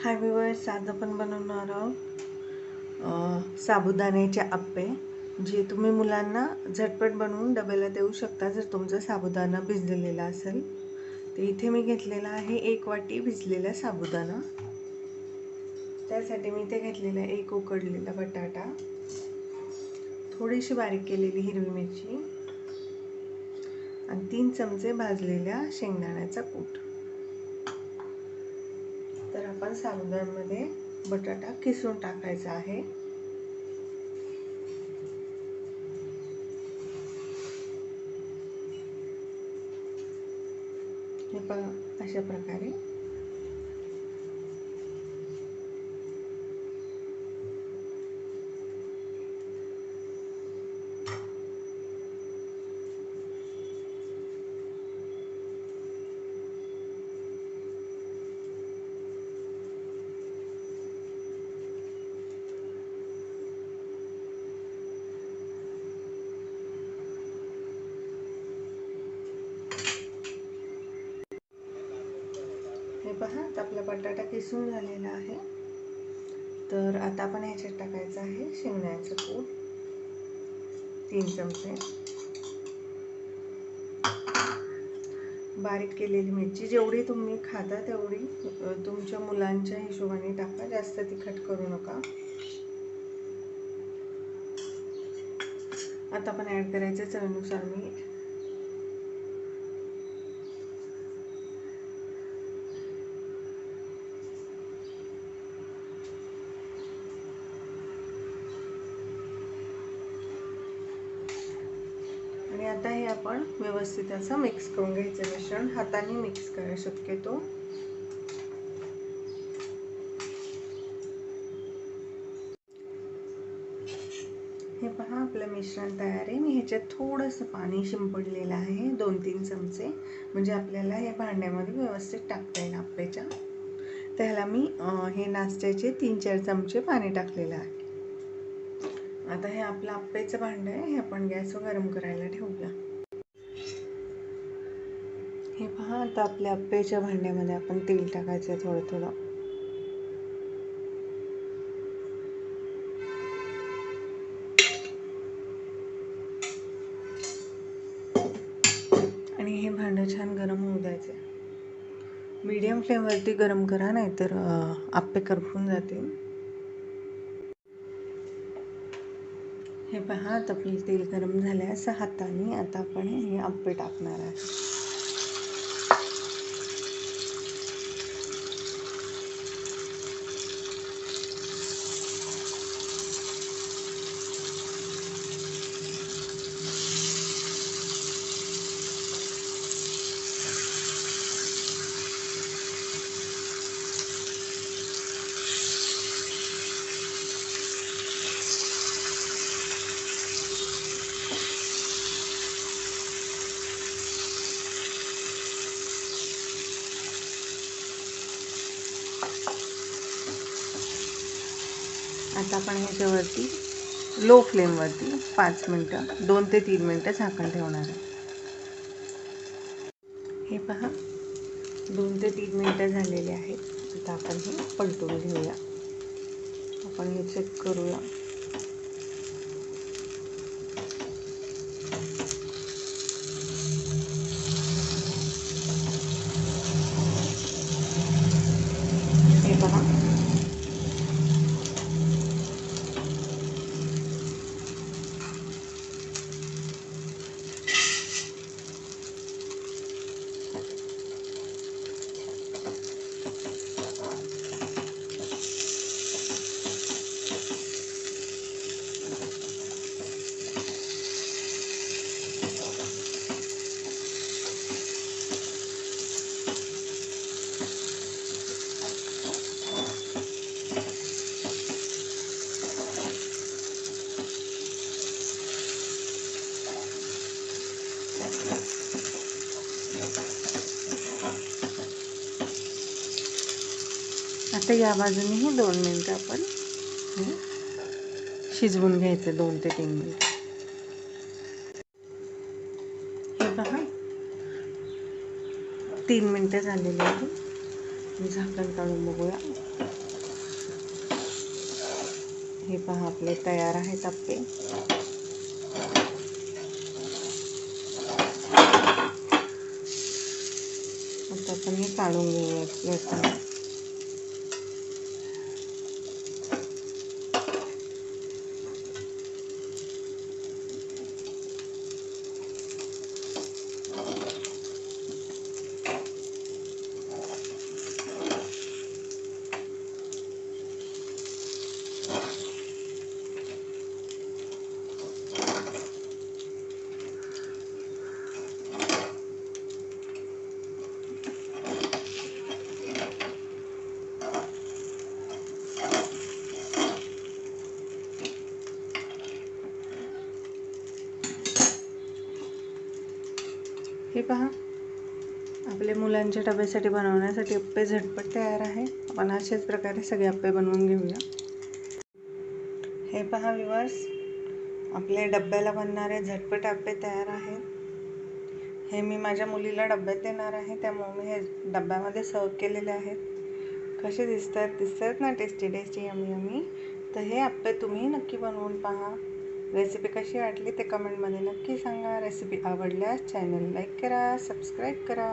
हाय viewers, आज आपण बनवणार आहोत साबुदाण्याचे आप्पे, जे तुम्ही मुलांना झटपट बनवून डब्याला देऊ शकता जर तुमचा साबुदाणा भिजलेला असेल. तर इथे मी घेतलेला आहे 1 वाटी भिजलेला साबुदाणा. त्यासाठी मी इथे घेतलेला 1 उकडलेला बटाटा, थोडीशी बारीक केलेली हिरवी मिरची आणि 3 चमचे भाजलेल्या शेंगदाण्याचा कूट. तर आपण साबुदाण्यामध्ये बटाटा किसून टाकायचा आहे. हे पहा, अशा प्रकारे हे पहा, आपला बटाटा किसून झालेला आहे. तर आता आपण ह्याच्यात टाकायचं आहे शेंगदाण्याचं कूट 3 चमचे, बारीक केलेली मिरची जेवढी तुम्ही खाता तेवढी तुमच्या मुलांच्या हिशोबाने टाका, जास्त तिखट करू नका. आता आपण ॲड करायचं चवीनुसार मीठ. आणि आता हे आपण व्यवस्थित असं मिक्स करून घ्यायचं. मिश्रण हाताने मिक्स करा शक्यतो. हे पहा, आपलं मिश्रण तयार आहे. मी ह्याच्यात थोडंसं पाणी शिंपडलेलं आहे 2-3 चमचे, म्हणजे आपल्याला हे भांड्यामध्ये व्यवस्थित टाकता येईल आप्याच्या. त्याला मी हे नाश्त्याचे 3-4 चमचे पाणी टाकलेलं आहे. आता हे आपलं आप्याचं भांडं आहे, हे आपण गॅसवर गरम करायला ठेवूया. हे पहा, आता आपल्या आप्याच्या भांड्यामध्ये आपण तेल टाकायचं आहे थोडं थोडं. आणि हे भांडं छान गरम होऊ द्यायचं. मीडियम फ्लेमवरती गरम करा, नाहीतर आप्पे करपून जातील. हे पहा, आता आपलं तेल गरम झालं आहे. असं हाताने आता आपण हे आप्पे टाकणार आहे. आता आपण ह्याच्यावरती लो फ्लेमवरती 5 मिनटं 2 ते 3 मिनटं झाकण ठेवणार आहे. हे पहा, 2 ते 3 मिनटं झालेले आहेत. आता आपण हे पलटून घेऊया. आपण हे चेक करूया. हे पहा, आता या बाजूनेही 2 मिनटं आपण शिजवून घ्यायचं, 2 ते 3 मिनिट. हे पहा, 3 मिनटं झालेली आहेत. झाकण काढून बघूया. हे पहा आपले तयार आहेत आप्पे. आता आपण हे काढून घेऊया प्लेटमध्ये. हे पहा आपले मुलांच्या डब्यासाठी बनवण्यासाठी अप्पे झटपट तयार आहे. आपण अशाच प्रकारे सगळे अप्पे बनवून घेऊया. हे पहा व्ह्यूअर्स, आपले डब्याला बनणारे झटपट अप्पे तयार आहेत. हे मी माझ्या मुलीला डब्यात देणार आहे, त्यामुळे मी हे डब्यामध्ये सर्व केलेले आहेत. कसे दिसतात ना, टेस्टी टेस्टी, यमी यमी. तर हे अप्पे तुम्ही नक्की बनवून पहा. रेसिपी कशी वाटली ते कमेंटमध्ये नक्की सांगा. रेसिपी आवडल्यास चॅनल लाईक करा, सबस्क्राईब करा.